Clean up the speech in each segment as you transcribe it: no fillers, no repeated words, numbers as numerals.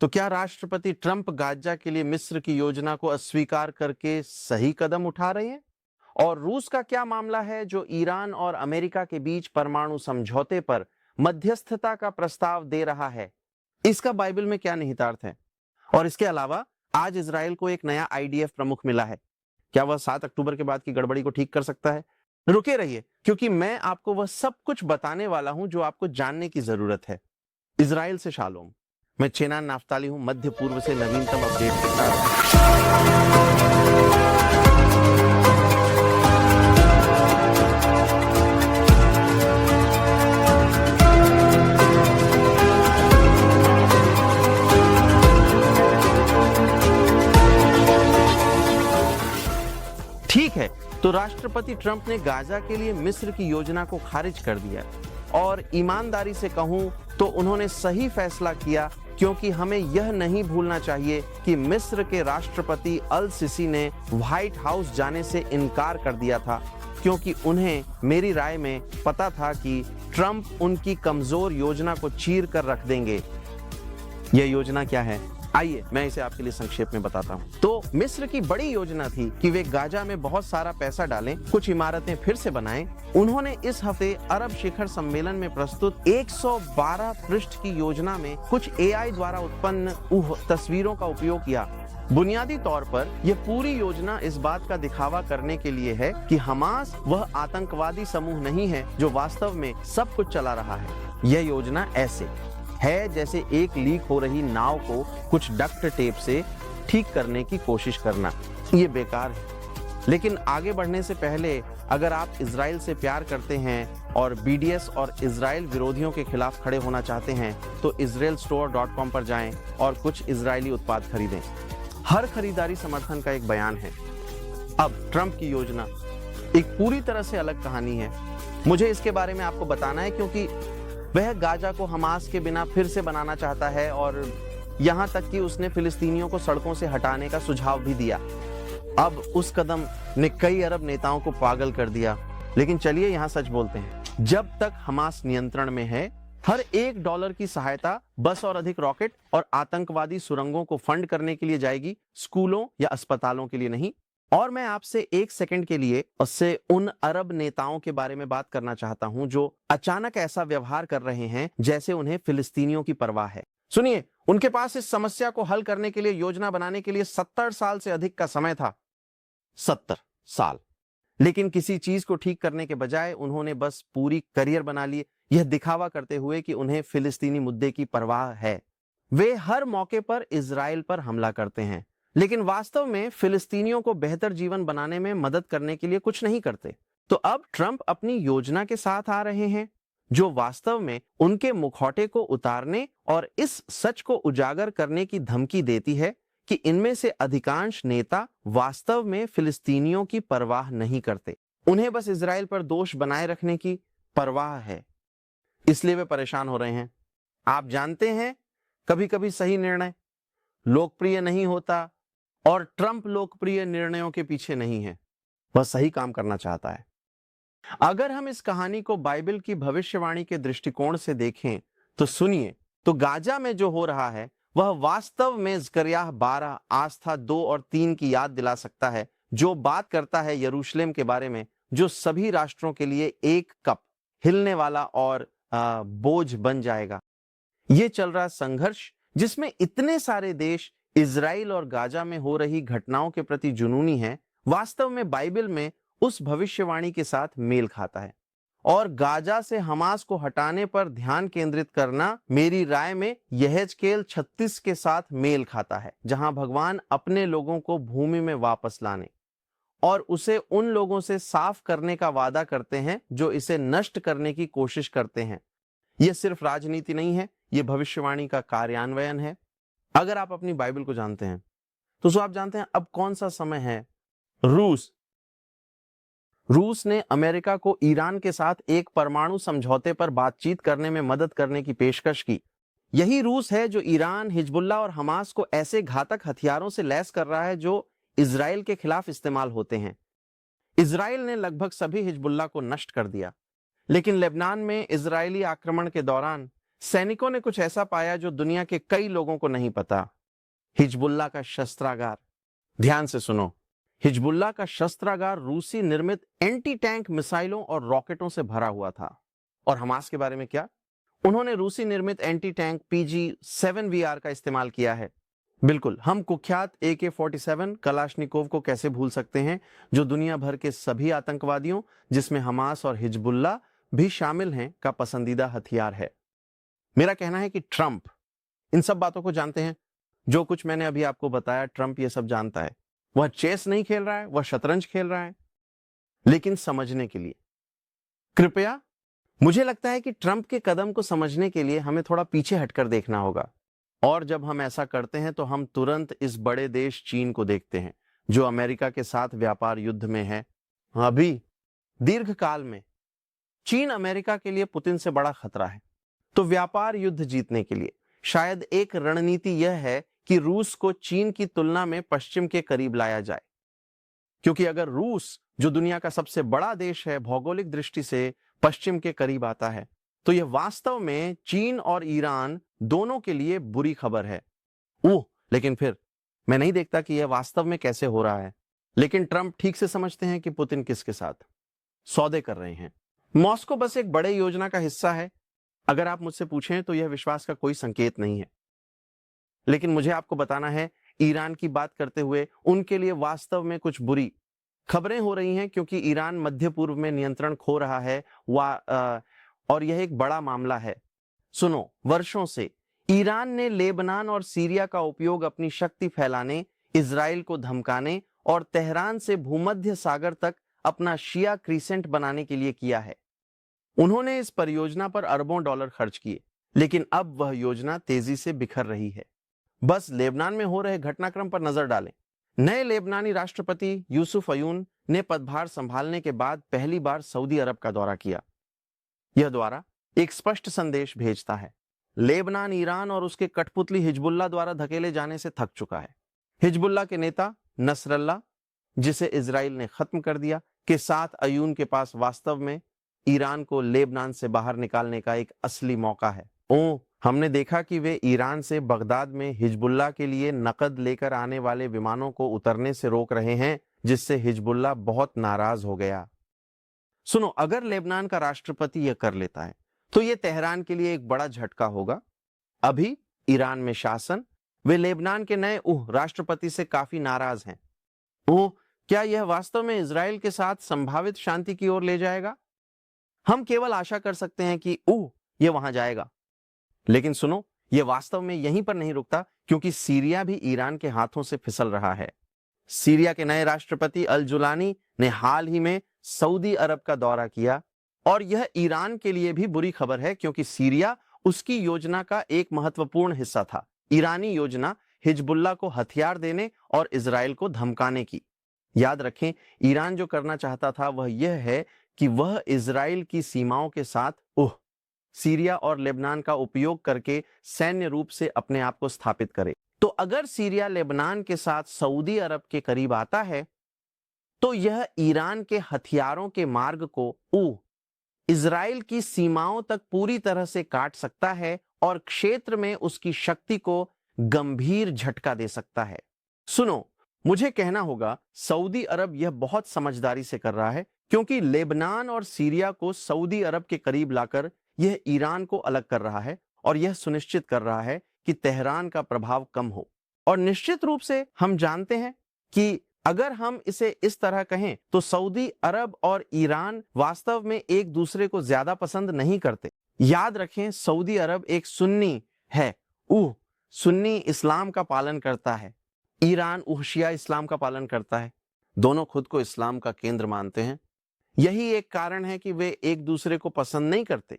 तो क्या राष्ट्रपति ट्रंप गाजा के लिए मिस्र की योजना को अस्वीकार करके सही कदम उठा रहे हैं? और रूस का क्या मामला है जो ईरान और अमेरिका के बीच परमाणु समझौते पर मध्यस्थता का प्रस्ताव दे रहा है? इसका बाइबल में क्या निहितार्थ है? और इसके अलावा आज इजराइल को एक नया आईडीएफ प्रमुख मिला है। क्या वह 7 अक्टूबर के बाद की गड़बड़ी को ठीक कर सकता है? रुके रहिए, क्योंकि मैं आपको वह सब कुछ बताने वाला हूं जो आपको जानने की जरूरत है। इजराइल से शालोम। मैं चेनान नाफ्ताली हूं, मध्य पूर्व से नवीनतम अपडेट के साथ। ठीक है, तो राष्ट्रपति ट्रंप ने गाजा के लिए मिस्र की योजना को खारिज कर दिया और ईमानदारी से कहूं तो उन्होंने सही फैसला किया, क्योंकि हमें यह नहीं भूलना चाहिए कि मिस्र के राष्ट्रपति अल सिसी ने व्हाइट हाउस जाने से इनकार कर दिया था, क्योंकि उन्हें मेरी राय में पता था कि ट्रंप उनकी कमजोर योजना को चीर कर रख देंगे। यह योजना क्या है? आइए मैं इसे आपके लिए संक्षेप में बताता हूं। तो मिस्र की बड़ी योजना थी कि वे गाजा में बहुत सारा पैसा डालें, कुछ इमारतें फिर से बनाएं। उन्होंने इस हफ्ते अरब शिखर सम्मेलन में प्रस्तुत 112 पृष्ठ की योजना में कुछ एआई द्वारा उत्पन्न तस्वीरों का उपयोग किया। बुनियादी तौर पर यह पूरी योजना इस बात का दिखावा करने के लिए है कि हमास वह आतंकवादी समूह नहीं है जो वास्तव में सब कुछ चला रहा है। यह योजना ऐसे है जैसे एक लीक हो रही नाव को कुछ डक्ट टेप से ठीक करने की कोशिश करना। ये बेकार है। लेकिन आगे बढ़ने से पहले, अगर आप इजराइल से प्यार करते हैं और बीडीएस और इजराइल विरोधियों के खिलाफ खड़े होना चाहते हैं, तो israelstore.com पर जाएं और कुछ इजरायली उत्पाद खरीदें। हर खरीदारी समर्थन का एक बयान है। अब ट्रंप की योजना एक पूरी तरह से अलग कहानी है। मुझे इसके बारे में आपको बताना है, क्योंकि वह गाजा को हमास के बिना फिर से बनाना चाहता है और यहां तक कि उसने फिलिस्तीनियों को सड़कों से हटाने का सुझाव भी दिया। अब उस कदम ने कई अरब नेताओं को पागल कर दिया। लेकिन चलिए यहां सच बोलते हैं, जब तक हमास नियंत्रण में है, हर $1 की सहायता बस और अधिक रॉकेट और आतंकवादी सुरंगों को फंड करने के लिए जाएगी, स्कूलों या अस्पतालों के लिए नहीं। और मैं आपसे एक सेकंड के लिए उससे उन अरब नेताओं के बारे में बात करना चाहता हूं जो अचानक ऐसा व्यवहार कर रहे हैं जैसे उन्हें फिलिस्तीनियों की परवाह है। सुनिए, उनके पास इस समस्या को हल करने के लिए, योजना बनाने के लिए 70 साल से अधिक का समय था। 70 साल। लेकिन किसी चीज को ठीक करने के बजाय उन्होंने बस पूरी करियर बना ली, यह दिखावा करते हुए कि उन्हें फिलिस्तीनी मुद्दे की परवाह है। वे हर मौके पर इजराइल पर हमला करते हैं, लेकिन वास्तव में फिलिस्तीनियों को बेहतर जीवन बनाने में मदद करने के लिए कुछ नहीं करते। तो अब ट्रंप अपनी योजना के साथ आ रहे हैं, जो वास्तव में उनके मुखौटे को उतारने और इस सच को उजागर करने की धमकी देती है कि इनमें से अधिकांश नेता वास्तव में फिलिस्तीनियों की परवाह नहीं करते। उन्हें बस इजराइल पर दोष बनाए रखने की परवाह है, इसलिए वे परेशान हो रहे हैं। आप जानते हैं, कभी कभी सही निर्णय लोकप्रिय नहीं होता और ट्रंप लोकप्रिय निर्णयों के पीछे नहीं है, वह सही काम करना चाहता है। अगर हम इस कहानी को बाइबल की भविष्यवाणी के दृष्टिकोण से देखें तो सुनिए, तो गाजा में जो हो रहा है वह वास्तव में ज़करिया 12 आस्था 2 और 3 की याद दिला सकता है, जो बात करता है यरूशलेम के बारे में, जो सभी राष्ट्रों के लिए एक कप हिलने वाला और बोझ बन जाएगा। ये चल रहा संघर्ष, जिसमें इतने सारे देश इजराइल और गाजा में हो रही घटनाओं के प्रति जुनूनी है, वास्तव में बाइबल में उस भविष्यवाणी के साथ मेल खाता है। और गाजा से हमास को हटाने पर ध्यान केंद्रित करना मेरी राय में यहेजकेल 36 के साथ मेल खाता है, जहां भगवान अपने लोगों को भूमि में वापस लाने और उसे उन लोगों से साफ करने का वादा करते हैं जो इसे नष्ट करने की कोशिश करते हैं। यह सिर्फ राजनीति नहीं है, यह भविष्यवाणी का कार्यान्वयन है। अगर आप अपनी बाइबल को जानते हैं तो आप जानते हैं अब कौन सा समय है। रूस ने अमेरिका को ईरान के साथ एक परमाणु समझौते पर बातचीत करने में मदद करने की पेशकश की। यही रूस है जो ईरान, हिजबुल्लाह और हमास को ऐसे घातक हथियारों से लैस कर रहा है जो इजराइल के खिलाफ इस्तेमाल होते हैं। इजराइल ने लगभग सभी हिजबुल्लाह को नष्ट कर दिया, लेकिन लेबनान में इजरायली आक्रमण के दौरान सैनिकों ने कुछ ऐसा पाया जो दुनिया के कई लोगों को नहीं पता। हिजबुल्लाह का शस्त्रागार। ध्यान से सुनो, हिजबुल्लाह का शस्त्रागार रूसी निर्मित एंटी टैंक मिसाइलों और रॉकेटों से भरा हुआ था। और हमास के बारे में क्या? उन्होंने रूसी निर्मित एंटी टैंक PG-7VR का इस्तेमाल किया है। बिल्कुल, हम कुख्यात AK-47 कलाशनिकोव को कैसे भूल सकते हैं, जो दुनिया भर के सभी आतंकवादियों, जिसमें हमास और हिजबुल्लाह भी शामिल हैं, का पसंदीदा हथियार है। मेरा कहना है कि ट्रंप इन सब बातों को जानते हैं। जो कुछ मैंने अभी आपको बताया, ट्रंप ये सब जानता है। वह चेस नहीं खेल रहा है, वह शतरंज खेल रहा है। लेकिन समझने के लिए कृपया, मुझे लगता है कि ट्रंप के कदम को समझने के लिए हमें थोड़ा पीछे हटकर देखना होगा। और जब हम ऐसा करते हैं तो हम तुरंत इस बड़े देश चीन को देखते हैं, जो अमेरिका के साथ व्यापार युद्ध में है। अभी दीर्घकाल में चीन अमेरिका के लिए पुतिन से बड़ा खतरा है। तो व्यापार युद्ध जीतने के लिए शायद एक रणनीति यह है कि रूस को चीन की तुलना में पश्चिम के करीब लाया जाए। क्योंकि अगर रूस, जो दुनिया का सबसे बड़ा देश है, भौगोलिक दृष्टि से पश्चिम के करीब आता है, तो यह वास्तव में चीन और ईरान दोनों के लिए बुरी खबर है। लेकिन फिर मैं नहीं देखता कि यह वास्तव में कैसे हो रहा है। लेकिन ट्रंप ठीक से समझते हैं कि पुतिन किसके साथ सौदे कर रहे हैं। मॉस्को बस एक बड़े योजना का हिस्सा है। अगर आप मुझसे पूछें तो यह विश्वास का कोई संकेत नहीं है। लेकिन मुझे आपको बताना है, ईरान की बात करते हुए उनके लिए वास्तव में कुछ बुरी खबरें हो रही हैं, क्योंकि ईरान मध्य पूर्व में नियंत्रण खो रहा है और यह एक बड़ा मामला है। सुनो, वर्षों से ईरान ने लेबनान और सीरिया का उपयोग अपनी शक्ति फैलाने, इजराइल को धमकाने और तेहरान से भूमध्य सागर तक अपना शिया क्रीसेंट बनाने के लिए किया है। उन्होंने इस परियोजना पर अरबों डॉलर खर्च किए, लेकिन अब वह योजना तेजी से बिखर रही है। बस लेबनान में हो रहे घटनाक्रम पर नजर डालें। नए लेबनानी राष्ट्रपति यूसुफ अयून ने पदभार संभालने के बाद पहली बार सऊदी अरब का दौरा किया। यह दौरा एक स्पष्ट संदेश भेजता है। लेबनान ईरान और उसके कठपुतली हिजबुल्लाह द्वारा धकेले जाने से थक चुका है। हिजबुल्लाह के नेता नसरल्लाह, जिसे इजराइल ने खत्म कर दिया, के साथ अयून के पास वास्तव में ईरान को लेबनान से बाहर निकालने का एक असली मौका है। हमने देखा कि वे ईरान से बगदाद में हिजबुल्लाह के लिए नकद लेकर आने वाले विमानों को उतरने से रोक रहे हैं, जिससे हिजबुल्लाह बहुत नाराज हो गया। सुनो, अगर लेबनान का राष्ट्रपति यह कर लेता है तो यह तेहरान के लिए एक बड़ा झटका होगा। अभी ईरान में शासन वे लेबनान के नए राष्ट्रपति से काफी नाराज हैं। क्या यह वास्तव में इजराइल के साथ संभावित शांति की ओर ले जाएगा? हम केवल आशा कर सकते हैं कि यह वहां जाएगा। लेकिन सुनो, यह वास्तव में यहीं पर नहीं रुकता, क्योंकि सीरिया भी ईरान के हाथों से फिसल रहा है। सीरिया के नए राष्ट्रपति अल जुलानी ने हाल ही में सऊदी अरब का दौरा किया, और यह ईरान के लिए भी बुरी खबर है, क्योंकि सीरिया उसकी योजना का एक महत्वपूर्ण हिस्सा था। ईरानी योजना हिजबुल्लाह को हथियार देने और इजराइल को धमकाने की। याद रखें, ईरान जो करना चाहता था वह यह है कि वह इजराइल की सीमाओं के साथ सीरिया और लेबनान का उपयोग करके सैन्य रूप से अपने आप को स्थापित करे। तो अगर सीरिया लेबनान के साथ सऊदी अरब के करीब आता है, तो यह ईरान के हथियारों के मार्ग को इजराइल की सीमाओं तक पूरी तरह से काट सकता है और क्षेत्र में उसकी शक्ति को गंभीर झटका दे सकता है। सुनो, मुझे कहना होगा, सऊदी अरब यह बहुत समझदारी से कर रहा है, क्योंकि लेबनान और सीरिया को सऊदी अरब के करीब लाकर यह ईरान को अलग कर रहा है और यह सुनिश्चित कर रहा है कि तेहरान का प्रभाव कम हो। और निश्चित रूप से हम जानते हैं कि अगर हम इसे इस तरह कहें तो सऊदी अरब और ईरान वास्तव में एक दूसरे को ज्यादा पसंद नहीं करते। याद रखें, सऊदी अरब एक सुन्नी है, सुन्नी इस्लाम का पालन करता है। ईरान शिया इस्लाम का पालन करता है। दोनों खुद को इस्लाम का केंद्र मानते हैं। यही एक कारण है कि वे एक दूसरे को पसंद नहीं करते।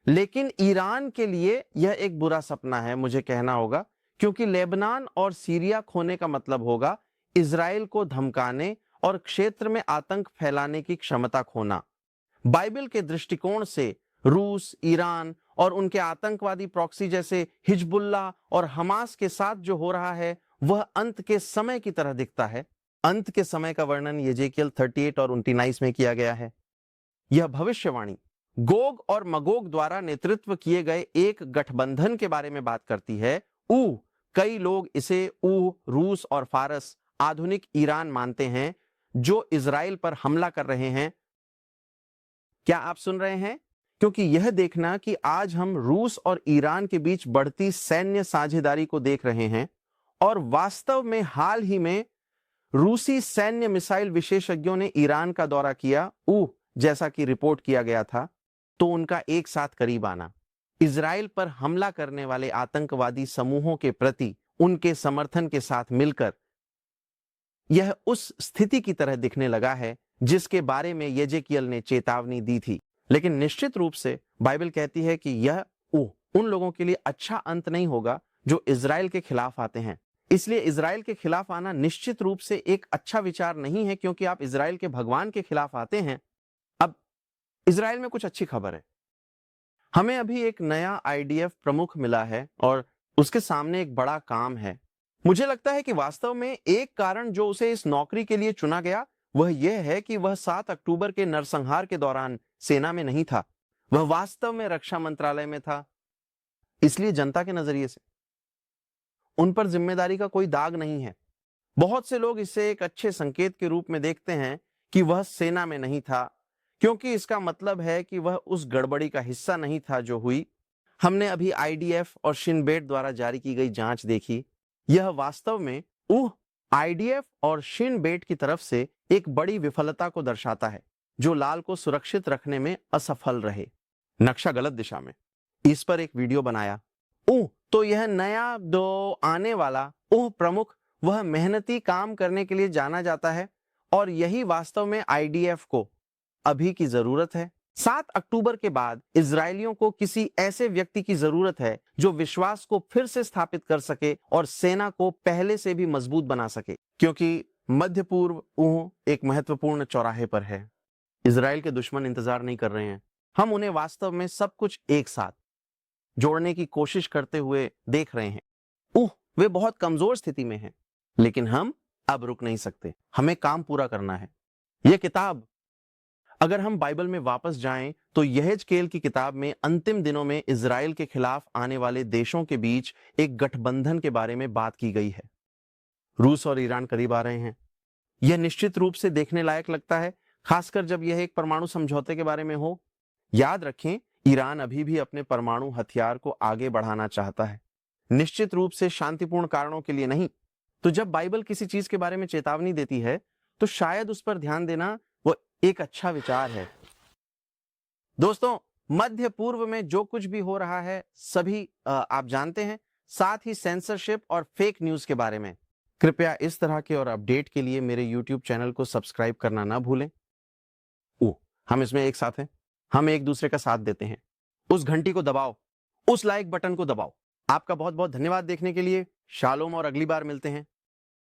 लेकिन ईरान के लिए यह एक बुरा सपना है, मुझे कहना होगा, क्योंकि लेबनान और सीरिया खोने का मतलब होगा इजराइल को धमकाने और क्षेत्र में आतंक फैलाने की क्षमता खोना। बाइबल के दृष्टिकोण से रूस, ईरान और उनके आतंकवादी प्रॉक्सी जैसे हिजबुल्लाह और हमास के साथ जो हो रहा है वह अंत के समय की तरह दिखता है। अंत के समय का वर्णन यजेकियल 38 और 29 में किया गया है। यह भविष्यवाणी गोग और मगोग द्वारा नेतृत्व किए गए एक गठबंधन के बारे में बात करती है। कई लोग इसे रूस और फारस, आधुनिक ईरान मानते हैं, जो इजराइल पर हमला कर रहे हैं। क्या आप सुन रहे हैं? क्योंकि यह देखना कि आज हम रूस और ईरान के बीच बढ़ती सैन्य साझेदारी को देख रहे हैं, और वास्तव में हाल ही में रूसी सैन्य मिसाइल विशेषज्ञों ने ईरान का दौरा किया, जैसा कि रिपोर्ट किया गया था, तो उनका एक साथ करीब आना इजराइल पर हमला करने वाले आतंकवादी समूहों के प्रति उनके समर्थन के साथ मिलकर यह उस स्थिति की तरह दिखने लगा है जिसके बारे में यजेकियल ने चेतावनी दी थी। लेकिन निश्चित रूप से बाइबल कहती है कि यह उन लोगों के लिए अच्छा अंत नहीं होगा जो इजराइल के खिलाफ आते हैं। इसलिए इजराइल के खिलाफ आना निश्चित रूप से एक अच्छा विचार नहीं है, क्योंकि आप इजराइल के भगवान के खिलाफ आते हैं। अब इजराइल में कुछ अच्छी खबर है। हमें अभी एक नया IDF प्रमुख मिला है और उसके सामने एक बड़ा काम है। मुझे लगता है कि वास्तव में एक कारण जो उसे इस नौकरी के लिए चुना गया वह यह है कि वह 7 अक्टूबर के नरसंहार के दौरान सेना में नहीं था, वह वास्तव में रक्षा मंत्रालय में था। इसलिए जनता के नजरिए से उन पर जिम्मेदारी का कोई दाग नहीं है। बहुत से लोग इसे एक अच्छे संकेत के रूप में देखते हैं कि वह सेना में नहीं था, क्योंकि इसका मतलब है कि वह उस गड़बड़ी का हिस्सा नहीं था जो हुई। हमने अभी IDF और शिन बेट द्वारा जारी की गई जांच देखी। यह वास्तव में IDF और शिन बेट की तरफ से एक बड़ी विफलता को दर्शाता है, जो लाल को सुरक्षित रखने में असफल रहे। नक्शा गलत दिशा में। इस पर एक वीडियो बनाया। तो यह नया आने वाला प्रमुख वह मेहनती काम करने के लिए जाना जाता है, और यही वास्तव में IDF को अभी की जरूरत है। 7 अक्टूबर के बाद इजरायलियों को किसी ऐसे व्यक्ति की जरूरत है जो विश्वास को फिर से स्थापित कर सके और सेना को पहले से भी मजबूत बना सके, क्योंकि मध्य पूर्व एक महत्वपूर्ण चौराहे पर है। इजराइल के दुश्मन इंतजार नहीं कर रहे हैं। हम उन्हें वास्तव में सब कुछ एक साथ जोड़ने की कोशिश करते हुए देख रहे हैं। वे बहुत कमजोर स्थिति में हैं, लेकिन हम अब रुक नहीं सकते। हमें काम पूरा करना है। यह किताब, अगर हम बाइबल में वापस जाएं तो यहेजकेल की किताब में अंतिम दिनों में इजराइल के खिलाफ आने वाले देशों के बीच एक गठबंधन के बारे में बात की गई है। रूस और ईरान करीब आ रहे हैं। यह निश्चित रूप से देखने लायक लगता है, खासकर जब यह एक परमाणु समझौते के बारे में हो। याद रखें, ईरान अभी भी अपने परमाणु हथियार को आगे बढ़ाना चाहता है, निश्चित रूप से शांतिपूर्ण कारणों के लिए नहीं। तो जब बाइबल किसी चीज के बारे में चेतावनी देती है तो शायद उस पर ध्यान देना वो एक अच्छा विचार है। दोस्तों, मध्य पूर्व में जो कुछ भी हो रहा है सभी आप जानते हैं, साथ ही सेंसरशिप और फेक न्यूज के बारे में। कृपया इस तरह के और अपडेट के लिए मेरे YouTube चैनल को सब्सक्राइब करना ना भूलें। हम इसमें एक साथ हैं, हम एक दूसरे का साथ देते हैं। उस घंटी को दबाओ, उस लाइक बटन को दबाओ। आपका बहुत बहुत धन्यवाद देखने के लिए। शालोम, और अगली बार मिलते हैं।